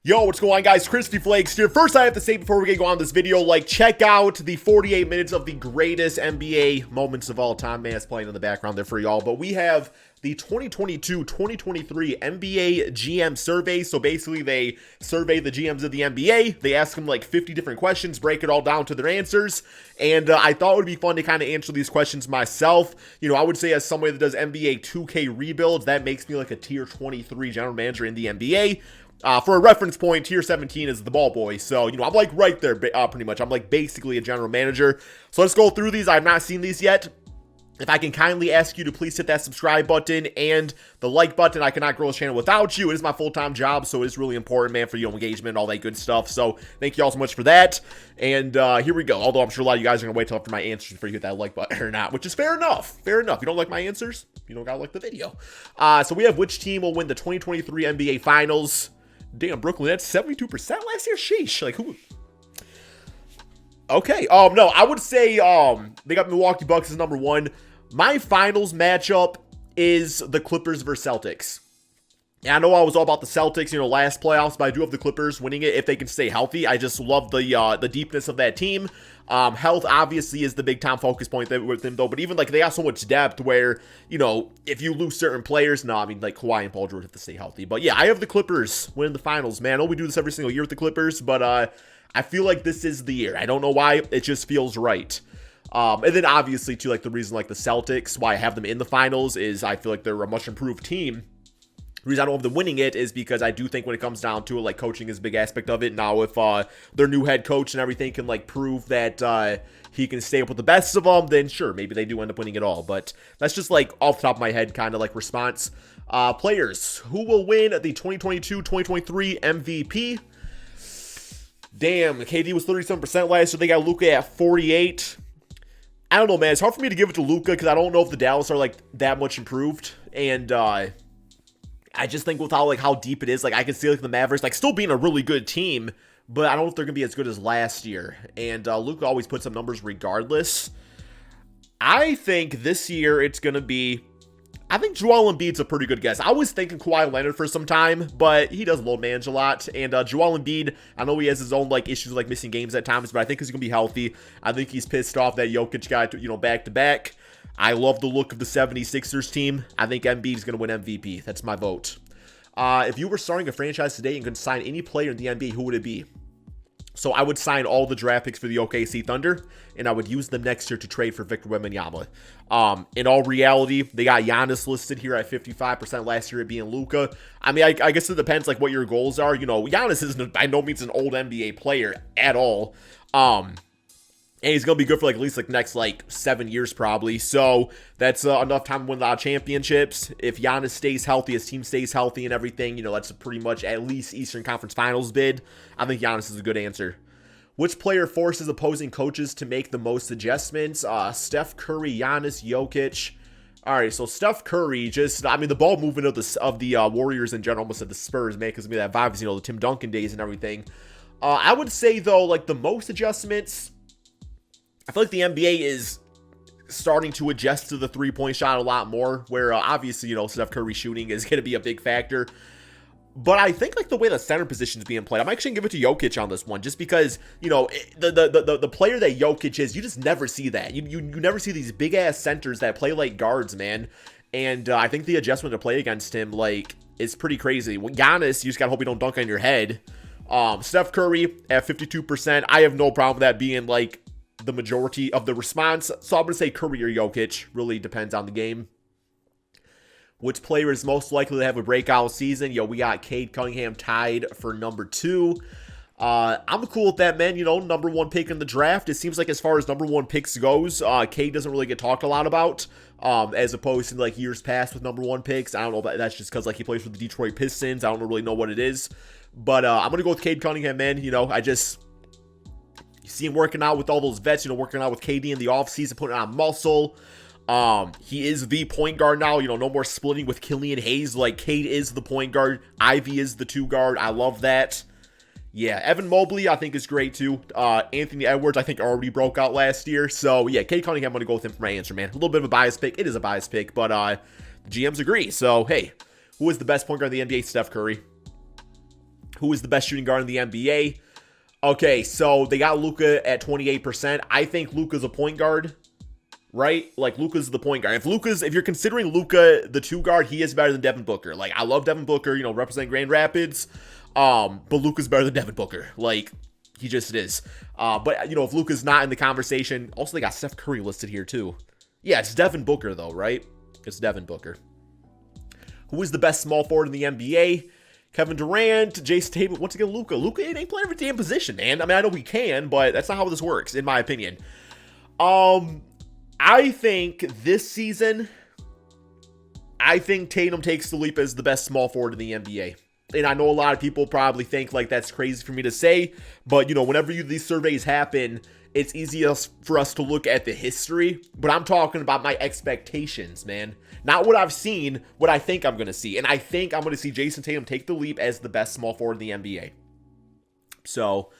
Yo, what's going on, guys? Crispy Flakes here. First, I have to say before we get going on this video, check out the 48 minutes of the greatest NBA moments of all time. Man, it's playing in the background there for y'all. But we have the 2022-2023 NBA GM survey. So basically, they survey the GMs of the NBA. They ask them 50 different questions, break it all down to their answers. And I thought it would be fun to kind of answer these questions myself. You know, I would say as somebody that does NBA 2K rebuilds, that makes me like a tier 23 general manager in the NBA. For a reference point, tier 17 is the ball boy. So, you know, I'm right there pretty much. I'm basically a general manager. So let's go through these. I've not seen these yet. If I can kindly ask you to please hit that subscribe button and the like button. I cannot grow this channel without you. It is my full-time job, so it is really important, man, for your engagement and all that good stuff. So thank you all so much for that. And here we go. Although I'm sure a lot of you guys are going to wait till after my answers before you hit that like button or not, which is fair enough. Fair enough. You don't like my answers? You don't got to like the video. So we have which team will win the 2023 NBA Finals. Damn, Brooklyn, that's 72% last year? Sheesh. Who? Okay. No, I would say they got Milwaukee Bucks as number one. My finals matchup is the Clippers versus Celtics. And I know I was all about the Celtics, you know, last playoffs, but I do have the Clippers winning it if they can stay healthy. I just love the deepness of that team. Health obviously is the big time focus point with them though, but even they got so much depth where, you know, if you lose certain players, Kawhi and Paul George have to stay healthy. But yeah, I have the Clippers winning the finals, man. I know we do this every single year with the Clippers, but I feel like this is the year. I don't know why, it just feels right. And then obviously too, the reason the Celtics, why I have them in the finals is I feel like they're a much improved team. The reason I don't have them winning it is because I do think when it comes down to it, coaching is a big aspect of it. Now, if their new head coach and everything can prove that he can stay up with the best of them, then sure, maybe they do end up winning it all. But that's just off the top of my head kind of response. Players who will win the 2022-2023 MVP. Damn, KD was 37% last year. They got Luka at 48. I don't know, man. It's hard for me to give it to Luka because I don't know if the Dallas are that much improved, and I just think with how deep it is, I can see the Mavericks still being a really good team, but I don't know if they're gonna be as good as last year. And Luka always puts up numbers regardless. I think this year it's gonna be. I think Joel Embiid's a pretty good guess. I was thinking Kawhi Leonard for some time, but he does load manage a lot. And Joel Embiid, I know he has his own issues with missing games at times, but I think he's gonna be healthy. I think he's pissed off that Jokic got back to back. I love the look of the 76ers team. I think Embiid is going to win MVP. That's my vote. If you were starting a franchise today and could sign any player in the NBA, who would it be? So I would sign all the draft picks for the OKC Thunder, and I would use them next year to trade for Victor Wembanyama. In all reality, they got Giannis listed here at 55% last year, it being Luka. I guess it depends what your goals are. You know, Giannis isn't by no means an old NBA player at all. And he's going to be good for at least next 7 years probably. So that's enough time to win a lot of championships. If Giannis stays healthy, his team stays healthy and everything, you know, that's pretty much at least Eastern Conference Finals bid. I think Giannis is a good answer. Which player forces opposing coaches to make the most adjustments? Steph Curry, Giannis, Jokic. All right, so Steph Curry the ball movement of the Warriors in general, almost at the Spurs, man, because that vibe is, you know, the Tim Duncan days and everything. I would say, though, the most adjustments, I feel the NBA is starting to adjust to the three-point shot a lot more, where obviously, you know, Steph Curry shooting is going to be a big factor. But I think the way the center position is being played, I'm actually going to give it to Jokic on this one, just because, you know, the player that Jokic is, you just never see that. You never see these big-ass centers that play like guards, man. And I think the adjustment to play against him, is pretty crazy. Giannis, you just got to hope you don't dunk on your head. Steph Curry at 52%. I have no problem with that being, the majority of the response. So I'm going to say Curry or Jokic. Really depends on the game. Which player is most likely to have a breakout season? Yo, we got Cade Cunningham tied for number 2. I'm cool with that, man. You know, number 1 pick in the draft. It seems as far as number 1 picks goes, Cade doesn't really get talked a lot about, as opposed to years past with number 1 picks. I don't know if that's just because he plays for the Detroit Pistons. I don't really know what it is. But I'm going to go with Cade Cunningham, man. You know, you see him working out with all those vets, you know, working out with KD in the offseason, putting on muscle. He is the point guard now, you know, no more splitting with Killian Hayes. Cade is the point guard. Ivy is the 2 guard. I love that. Yeah, Evan Mobley, I think, is great, too. Anthony Edwards, I think, already broke out last year. So, yeah, Cade Cunningham, I'm going to go with him for my answer, man. A little bit of a biased pick. It is a biased pick, but the GMs agree. So, hey, who is the best point guard in the NBA? Steph Curry. Who is the best shooting guard in the NBA? Okay, so they got Luka at 28%. I think Luka's a point guard, right? Like, Luka's the point guard. If you're considering Luka the 2 guard, he is better than Devin Booker. Like, I love Devin Booker, representing Grand Rapids. But Luka's better than Devin Booker. Like, he just is. But, if Luka's not in the conversation, also they got Steph Curry listed here too. Yeah, it's Devin Booker though, right? It's Devin Booker. Who is the best small forward in the NBA? Kevin Durant, Jason Tatum, once again, Luka. Luka ain't playing every damn position, man. I mean, I know he can, but that's not how this works, in my opinion. I think this season, Tatum takes the leap as the best small forward in the NBA. And I know a lot of people probably think like that's crazy for me to say, but whenever these surveys happen, it's easiest for us to look at the history, but I'm talking about my expectations, man. Not what I've seen, what I think I'm going to see. And I think I'm going to see Jason Tatum take the leap as the best small forward in the NBA. So,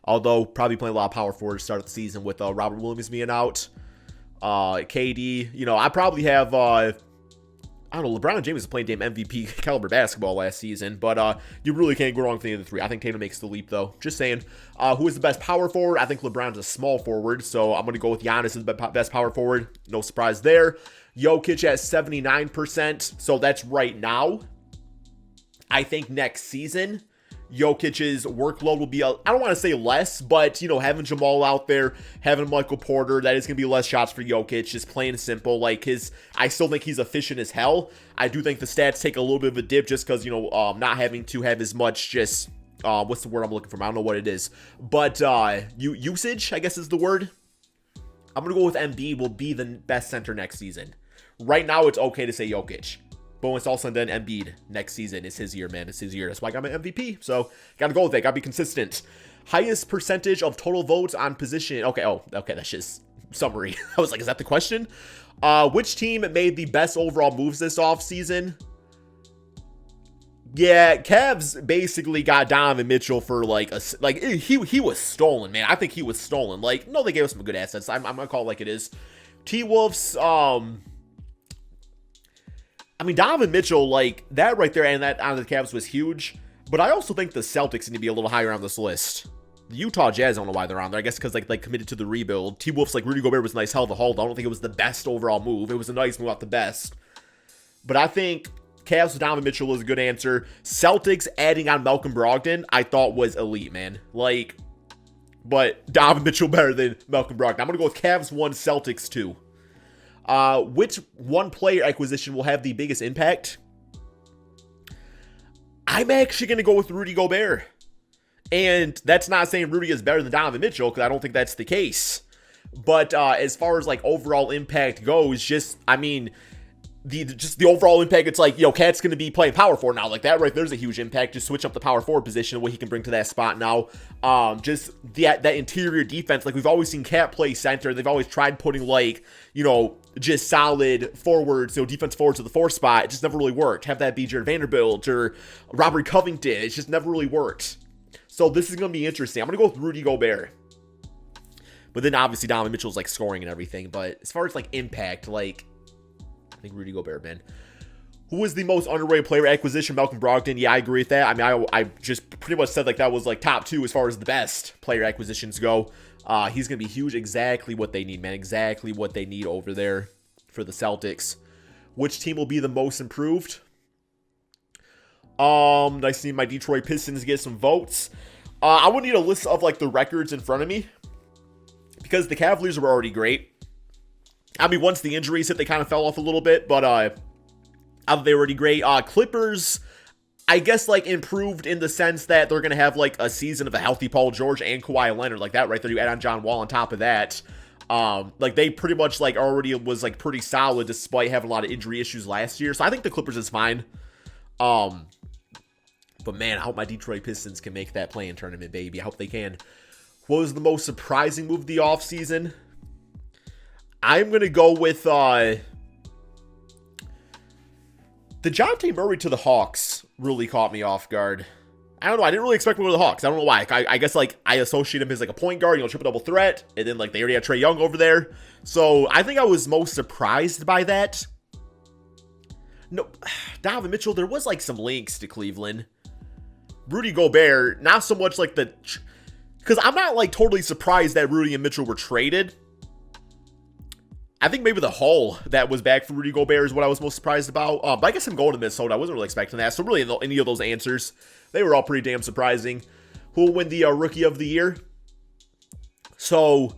although probably playing a lot of power forward to start the season with Robert Williams being out, KD, I probably have, I don't know, LeBron James is playing damn MVP caliber basketball last season, but you really can't go wrong with any of the three. I think Tatum makes the leap, though. Just saying. Who is the best power forward? I think LeBron's a small forward, so I'm going to go with Giannis as the best power forward. No surprise there. Jokic at 79%, so that's right now. I think next season, Jokic's workload will be, I don't want to say less, but, having Jamal out there, having Michael Porter, that is going to be less shots for Jokic, just plain and simple. Like, I still think he's efficient as hell. I do think the stats take a little bit of a dip just because, not having to have as much just, what's the word I'm looking for? I don't know what it is. But, usage, I guess is the word. I'm going to go with Embiid will be the best center next season. Right now, it's okay to say Jokic. But when it's all said and done, Embiid next season is his year, man. It's his year. That's why I got my MVP. So, gotta go with it. Gotta be consistent. Highest percentage of total votes on position. Okay, that's just summary. I was like, is that the question? Which team made the best overall moves this offseason? Yeah, Cavs basically got Donovan Mitchell for he was stolen, man. I think he was stolen. Like, no, they gave us some good assets. I'm gonna call it like it is. T-Wolves, I mean, Donovan Mitchell, like, that right there and that on the Cavs was huge. But I also think the Celtics need to be a little higher on this list. The Utah Jazz, I don't know why they're on there. I guess because, like committed to the rebuild. T-Wolves, like, Rudy Gobert was a nice hell of a haul. I don't think it was the best overall move. It was a nice move, not the best. But I think Cavs with Donovan Mitchell is a good answer. Celtics adding on Malcolm Brogdon, I thought was elite, man. Like, but Donovan Mitchell better than Malcolm Brogdon. I'm going to go with Cavs 1, Celtics 2. Which one player acquisition will have the biggest impact? I'm actually going to go with Rudy Gobert. And that's not saying Rudy is better than Donovan Mitchell, because I don't think that's the case. But as far as like overall impact goes, just, I mean, the overall impact, it's like, Cat's going to be playing power forward now. Like, that right there's a huge impact. Just switch up the power forward position, what he can bring to that spot now. Just that interior defense. Like, we've always seen Cat play center. They've always tried putting, like, just solid forwards, defense forwards to the 4 spot. It just never really worked. Have that be Jared Vanderbilt or Robert Covington. It's just never really worked. So this is going to be interesting. I'm going to go with Rudy Gobert. But then obviously Donovan Mitchell's like scoring and everything. But as far as like impact, like, I think Rudy Gobert, man. Who was the most underrated player acquisition? Malcolm Brogdon. Yeah, I agree with that. I mean, I just pretty much said like that was like top 2 as far as the best player acquisitions go. He's going to be huge. Exactly what they need, man. Exactly what they need over there for the Celtics. Which team will be the most improved? I see my Detroit Pistons get some votes. I would need a list of like the records in front of me, because the Cavaliers were already great. I mean, once the injuries hit, they kind of fell off a little bit, but I thought they were already great. Clippers, I guess, like, improved in the sense that they're going to have, like, a season of a healthy Paul George and Kawhi Leonard. Like, that right there, you add on John Wall on top of that. Like, they pretty much, like, already was, like, pretty solid despite having a lot of injury issues last year. So I think the Clippers is fine. But, man, I hope my Detroit Pistons can make that play-in tournament, baby. I hope they can. What was the most surprising move of the offseason? I'm going to go with the DeJounte Murray to the Hawks really caught me off guard. I don't know. I didn't really expect him to go to the Hawks. I don't know why. I guess, like, I associate him as, like, a point guard, triple-double threat. And then, like, they already had Trae Young over there. So, I think I was most surprised by that. No, Donovan Mitchell, there was, like, some links to Cleveland. Rudy Gobert, not so much like the... Because I'm not like totally surprised that Rudy and Mitchell were traded. I think maybe the haul that was back for Rudy Gobert is what I was most surprised about. But I guess I'm going to Minnesota. I wasn't really expecting that. So really, any of those answers, they were all pretty damn surprising. Who will win the Rookie of the Year? So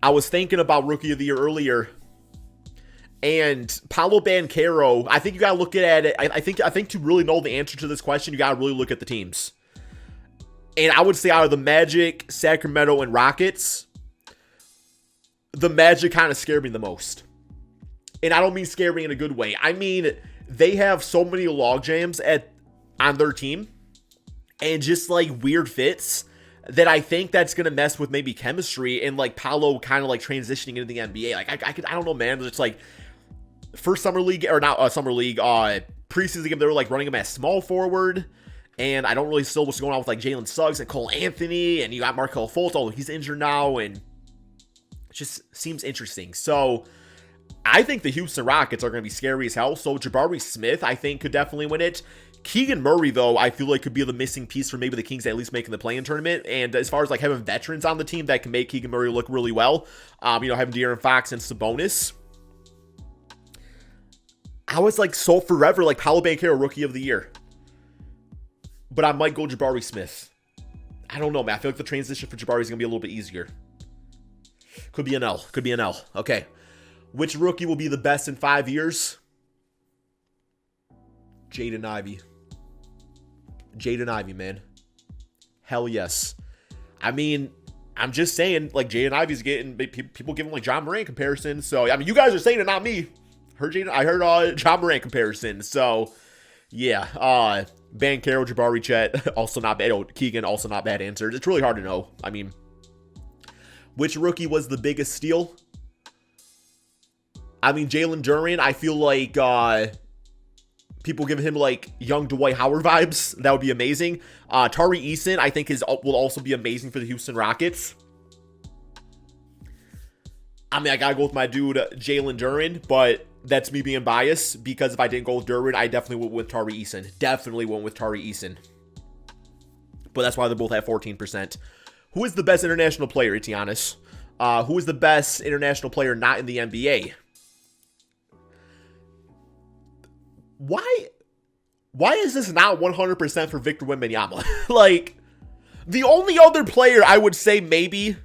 I was thinking about Rookie of the Year earlier. And Paolo Banchero, I think you got to look at it. I think to really know the answer to this question, you got to really look at the teams. And I would say out of the Magic, Sacramento, and Rockets, the Magic kind of scare me the most. And I don't mean scare me in a good way. I mean, they have so many logjams on their team and just like weird fits that I think that's going to mess with maybe chemistry and like Paolo kind of like transitioning into the NBA. Like, I don't know, man. It's like first summer league, or not summer league, preseason game, they were like running him as small forward. And I don't really still what's going on with like Jalen Suggs and Cole Anthony, and you got Markelle Fultz, although he's injured now, and it just seems interesting. So I think the Houston Rockets are going to be scary as hell. So Jabari Smith, I think, could definitely win it. Keegan Murray, though, I feel like could be the missing piece for maybe the Kings at least making the play-in tournament. And as far as like having veterans on the team that can make Keegan Murray look really well, having De'Aaron Fox and Sabonis. I was like so forever like Paolo Banchero Rookie of the Year. But I might go Jabari Smith. I don't know, man. I feel like the transition for Jabari is going to be a little bit easier. Could be an L. Could be an L. Okay. Which rookie will be the best in 5 years? Jaden Ivey. Jaden Ivey, man. Hell yes. I mean, I'm just saying, like, Jaden Ivey's getting... People giving, like, John Morant comparisons. So, I mean, you guys are saying it, not me. I heard John Morant comparison. So, yeah. Banchero, Jabari, Chet, also not bad. Oh, Keegan, also not bad answers. It's really hard to know. I mean, which rookie was the biggest steal? I mean, Jalen Duren, I feel like people giving him like young Dwight Howard vibes. That would be amazing. Tari Eason, I think will also be amazing for the Houston Rockets. I mean, I gotta go with my dude, Jalen Duren, but that's me being biased because if I didn't go with Duren, I definitely went with Tari Eason. Definitely went with Tari Eason. But that's why they both have 14%. Who is the best international player? It's Giannis. Who is the best international player not in the NBA? Why is this not 100% for Victor Wembanyama? Like, the only other player I would say maybe...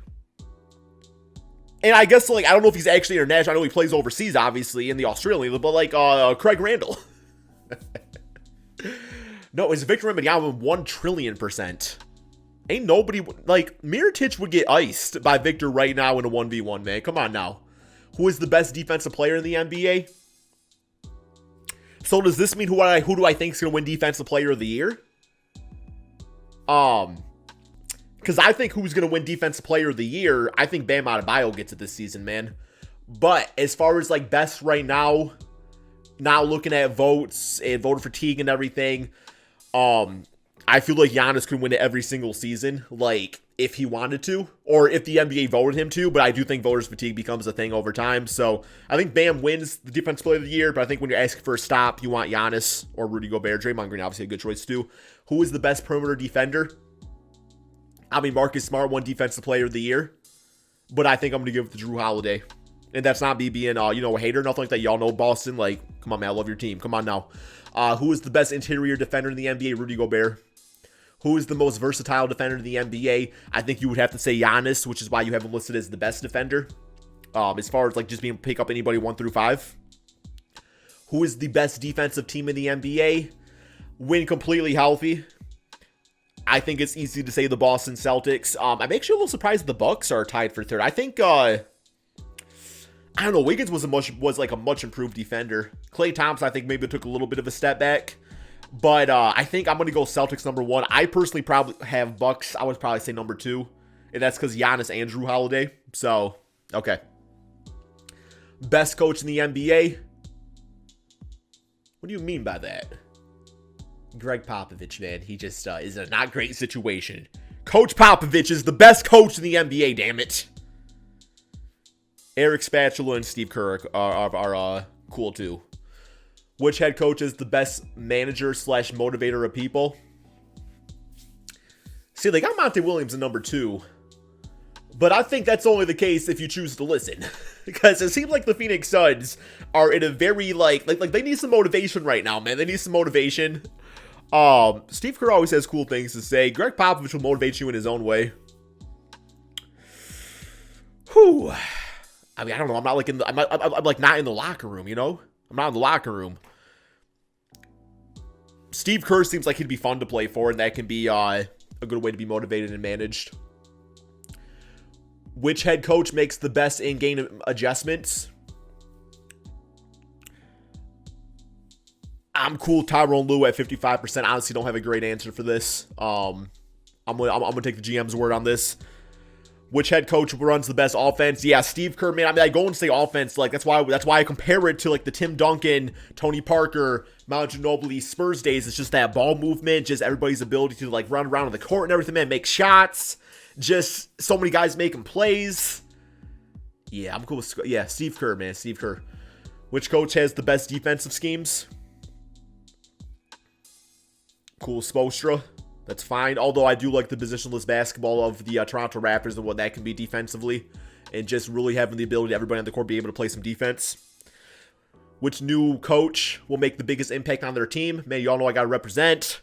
And I guess, like, I don't know if he's actually international. I know he plays overseas, obviously, in the Australian League, but, like, Craig Randall. No, it's Victor Wembanyama 1 trillion%. Ain't nobody, like, Mirotic would get iced by Victor right now in a 1v1, man. Come on now. Who is the best defensive player in the NBA? So does this mean who do I think is going to win Defensive Player of the Year? Because I think who's going to win Defensive Player of the Year, I think Bam Adebayo gets it this season, man. But as far as, like, best right now, now looking at votes and voter fatigue and everything, I feel like Giannis could win it every single season, like, if he wanted to, or if the NBA voted him to, but I do think voters fatigue becomes a thing over time, so I think Bam wins the Defensive Player of the Year, but I think when you're asking for a stop, you want Giannis or Rudy Gobert. Draymond Green, obviously a good choice too. Who is the best perimeter defender? I mean, Marcus Smart won Defensive Player of the Year, but I think I'm going to give it to Jrue Holiday. And that's not me being, a hater, nothing like that. Y'all know Boston. Like, come on, man, I love your team. Come on now. Who is the best interior defender in the NBA? Rudy Gobert. Who is the most versatile defender in the NBA? I think you would have to say Giannis, which is why you have him listed as the best defender. As far as, like, just being able to pick up anybody 1 through 5. Who is the best defensive team in the NBA? When completely healthy, I think it's easy to say the Boston Celtics. I'm actually a little surprised the Bucks are tied for third. I think, I don't know, Wiggins was a much improved defender. Klay Thompson, I think maybe took a little bit of a step back. But I think I'm going to go Celtics number 1. I personally probably have Bucks. I would probably say number 2. And that's because Giannis and Jrue Holiday. So, okay. Best coach in the NBA? What do you mean by that? Greg Popovich, man. He just is in a not great situation. Coach Popovich is the best coach in the NBA, damn it. Eric Spatula and Steve Kerr are cool too. Which head coach is the best manager / motivator of people? See, they got Monty Williams in number 2. But I think that's only the case if you choose to listen. Because it seems like the Phoenix Suns are in a very, like they need some motivation right now, man. They need some motivation. Steve Kerr always has cool things to say. Greg Popovich will motivate you in his own way. Whew. I mean, I don't know. I'm not like I'm like not in the locker room, you know? I'm not in the locker room. Steve Kerr seems like he'd be fun to play for, and that can be a good way to be motivated and managed. Which head coach makes the best in-game adjustments? I'm cool. Tyronn Lue at 55%. Honestly, don't have a great answer for this. I'm gonna take the GM's word on this. Which head coach runs the best offense? Yeah, Steve Kerr, man. I mean, I go and say offense. Like that's why I compare it to like the Tim Duncan, Tony Parker, Manu Ginobili Spurs days. It's just that ball movement, just everybody's ability to like run around on the court and everything, man. Make shots. Just so many guys making plays. Yeah, I'm cool with Steve Kerr, man. Steve Kerr. Which coach has the best defensive schemes? Cool, Spoelstra. That's fine. Although I do like the positionless basketball of the Toronto Raptors and what that can be defensively. And just really having the ability to everybody on the court be able to play some defense. Which new coach will make the biggest impact on their team? Man, y'all know I got to represent.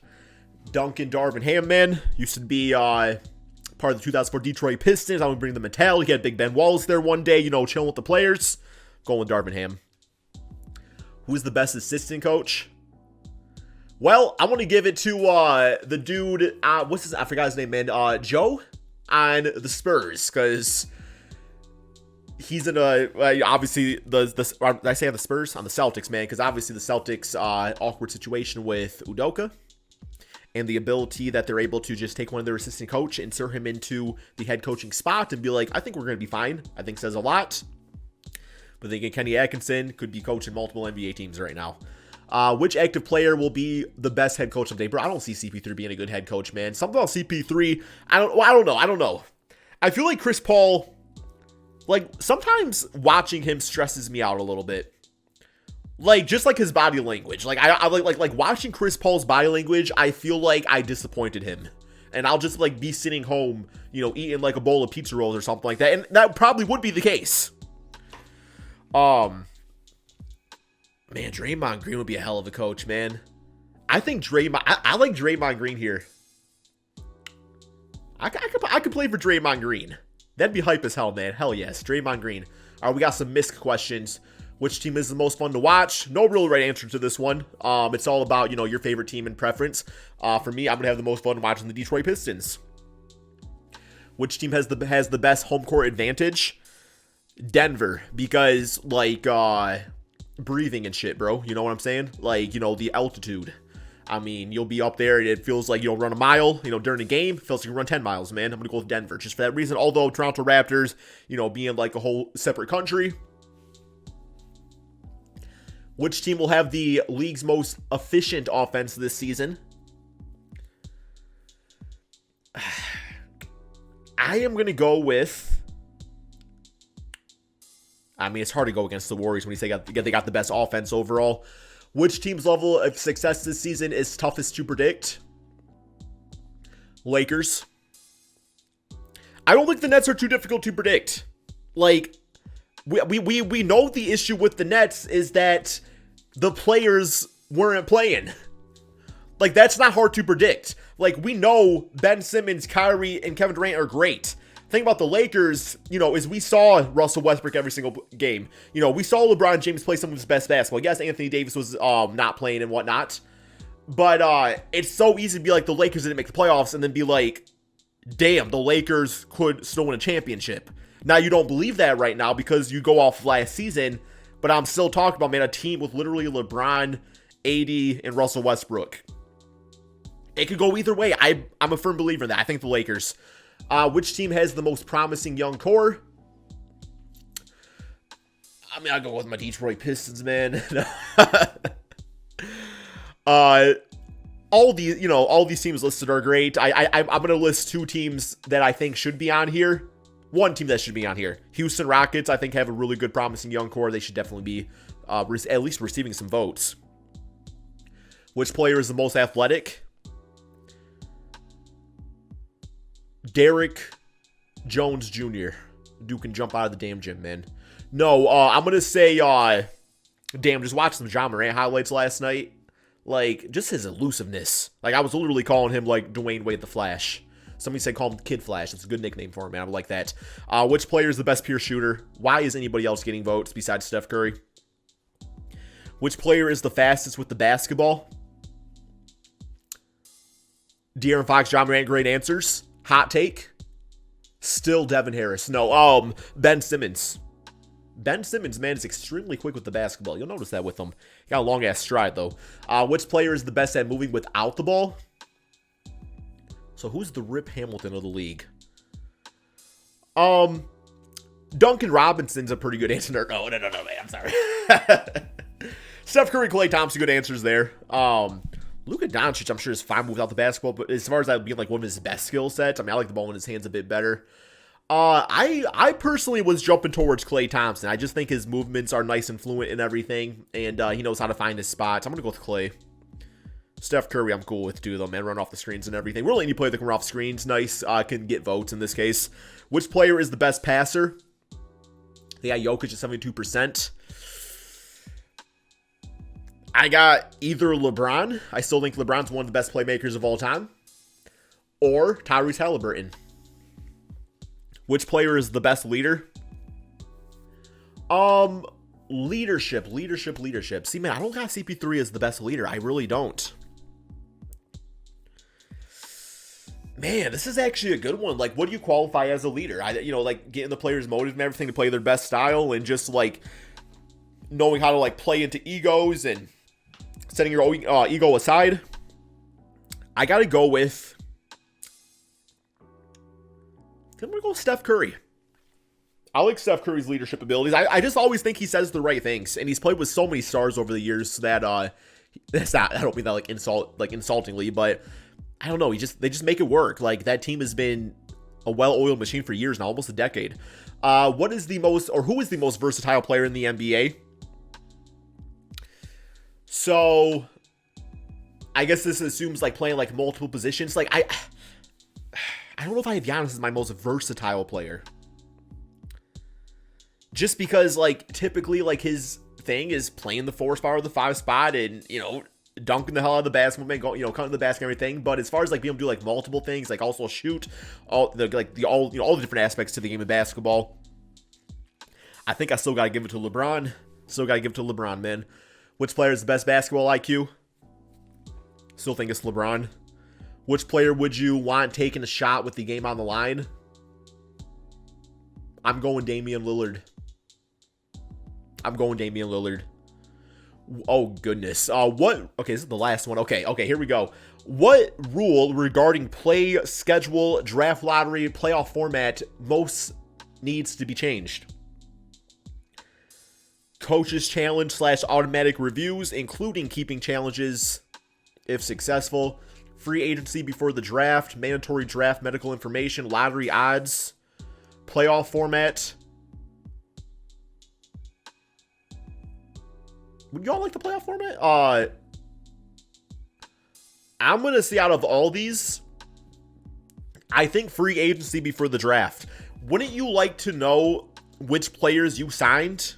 Duncan Darvin Ham, man. Used to be part of the 2004 Detroit Pistons. I'm going to bring the Mattel. He had Big Ben Wallace there one day, you know, chilling with the players. Going with Darvin Ham. Who's the best assistant coach? Well, I want to give it to the dude, what's his, I forgot his name, man, Joe on the Spurs, because he's in obviously, did I say on the Spurs? On the Celtics, man, because obviously the Celtics, awkward situation with Udoka, and the ability that they're able to just take one of their assistant coach, insert him into the head coaching spot, and be like, I think we're going to be fine, I think says a lot. But thinking Kenny Atkinson could be coaching multiple NBA teams right now. Which active player will be the best head coach of the day? Bro, I don't see CP3 being a good head coach, man. Something about CP3, I don't know. I feel like Chris Paul, like, sometimes watching him stresses me out a little bit. Like, just like his body language. Like, I like watching Chris Paul's body language, I feel like I disappointed him. And I'll just, like, be sitting home, you know, eating, like, a bowl of pizza rolls or something like that. And that probably would be the case. Man, Draymond Green would be a hell of a coach, man. I think I like Draymond Green here. I could play for Draymond Green. That'd be hype as hell, man. Hell yes, Draymond Green. All right, we got some MISC questions. Which team is the most fun to watch? No real right answer to this one. It's all about, you know, your favorite team and preference. For me, I'm gonna have the most fun watching the Detroit Pistons. Which team has the best home court advantage? Denver, because like breathing and shit, bro. You know what I'm saying? Like, you know, the altitude. I mean, you'll be up there and it feels like you'll run a mile, you know, during a game. It feels like you run 10 miles, man. I'm going to go with Denver just for that reason. Although Toronto Raptors, you know, being like a whole separate country. Which team will have the league's most efficient offense this season? I am going to go with... I mean, it's hard to go against the Warriors when you say they got the best offense overall. Which team's level of success this season is toughest to predict? Lakers. I don't think the Nets are too difficult to predict. Like, we know the issue with the Nets is that the players weren't playing. Like, that's not hard to predict. Like, we know Ben Simmons, Kyrie, and Kevin Durant are great. Thing about the Lakers, you know, is we saw Russell Westbrook every single game. You know, we saw LeBron James play some of his best basketball. Yes, Anthony Davis was not playing and whatnot. But it's so easy to be like, the Lakers didn't make the playoffs, and then be like, damn, the Lakers could still win a championship. Now, you don't believe that right now because you go off last season, but I'm still talking about, man, a team with literally LeBron, AD, and Russell Westbrook. It could go either way. I'm a firm believer in that. I think the Lakers. Which team has the most promising young core? I mean, I'll go with my Detroit Pistons, man. All these teams listed are great. I'm going to list two teams that I think should be on here. One team that should be on here. Houston Rockets, I think, have a really good, promising young core. They should definitely be at least receiving some votes. Which player is the most athletic? Derrick Jones Jr. Dude can jump out of the damn gym, man. No, I'm going to say, damn, just watched some Ja Morant highlights last night. Like, just his elusiveness. Like, I was literally calling him, like, Dwayne Wade the Flash. Somebody said call him Kid Flash. That's a good nickname for him, man. I like that. Which player is the best pure shooter? Why is anybody else getting votes besides Steph Curry? Which player is the fastest with the basketball? De'Aaron Fox, Ja Morant, great answers. Hot take? Still Devin Harris. No, Ben Simmons. Ben Simmons, man, is extremely quick with the basketball. You'll notice that with him. He got a long-ass stride, though. Which player is the best at moving without the ball? So who's the Rip Hamilton of the league? Duncan Robinson's a pretty good answer. No, man, I'm sorry. Steph Curry, Klay Thompson, good answers there. Luka Doncic, I'm sure, is fine without the basketball, but as far as that being like one of his best skill sets, I mean, I like the ball in his hands a bit better. I personally was jumping towards Klay Thompson. I just think his movements are nice and fluent and everything, and he knows how to find his spots. I'm gonna go with Klay. Steph Curry, I'm cool with too, though, man. Run off the screens and everything. Really, any player that can run off screens, nice. Can get votes in this case. Which player is the best passer? They got Jokic at 72%. I got either LeBron. I still think LeBron's one of the best playmakers of all time. Or Tyrese Halliburton. Which player is the best leader? Leadership. See, man, I don't got CP3 as the best leader. I really don't. Man, this is actually a good one. Like, what do you qualify as a leader? Like, getting the players motivated and everything to play their best style and just, like, knowing how to, like, play into egos and setting your ego aside. I gotta go with... I'm gonna go with Steph Curry. I like Steph Curry's leadership abilities. I just always think he says the right things, and he's played with so many stars over the years that that's not. I don't mean that insultingly, but I don't know. They just make it work. Like, that team has been a well-oiled machine for years now, almost a decade. Who is the most versatile player in the NBA? So, I guess this assumes like playing like multiple positions. Like I don't know if I have Giannis as my most versatile player. Just because, like, typically, like, his thing is playing the 4 spot or the 5 spot and, dunking the hell out of the basketball, man, cutting the basket and everything. But as far as, like, being able to do, like, multiple things, like, also shoot, all the different aspects to the game of basketball, I think I still got to give it to LeBron. Man. Which player is the best basketball IQ? Still think it's LeBron. Which player would you want taking a shot with the game on the line? I'm going Damian Lillard. Oh, goodness. Okay, this is the last one. Okay, here we go. What rule regarding play, schedule, draft lottery, playoff format most needs to be changed? Coach's challenge / automatic reviews, including keeping challenges if successful. Free agency before the draft, mandatory draft medical information, lottery odds, playoff format. Would y'all like the playoff format? I'm going to see out of all these, I think free agency before the draft. Wouldn't you like to know which players you signed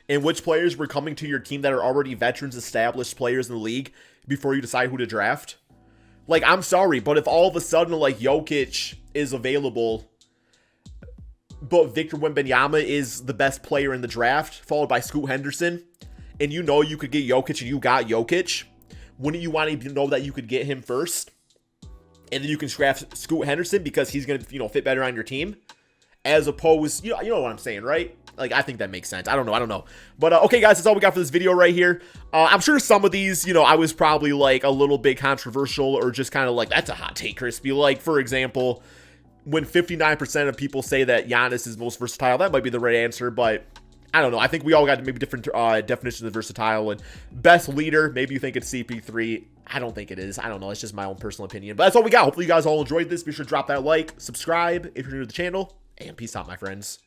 and which players were coming to your team that are already veterans, established players in the league before you decide who to draft? Like, I'm sorry, but if all of a sudden, like, Jokic is available, but Victor Wembanyama is the best player in the draft, followed by Scoot Henderson, and you know you could get Jokic and you got Jokic, wouldn't you want to know that you could get him first? And then you can draft Scoot Henderson because he's going to, fit better on your team? As opposed, you know what I'm saying, right? Like, I think that makes sense. I don't know. But, okay, guys, that's all we got for this video right here. I'm sure some of these, I was probably, like, a little bit controversial or just kind of like, that's a hot take, Crispy. Like, for example, when 59% of people say that Giannis is most versatile, that might be the right answer, but I don't know. I think we all got maybe different definitions of versatile. And best leader, maybe you think it's CP3. I don't think it is. I don't know. It's just my own personal opinion. But that's all we got. Hopefully you guys all enjoyed this. Be sure to drop that like, subscribe if you're new to the channel, and peace out, my friends.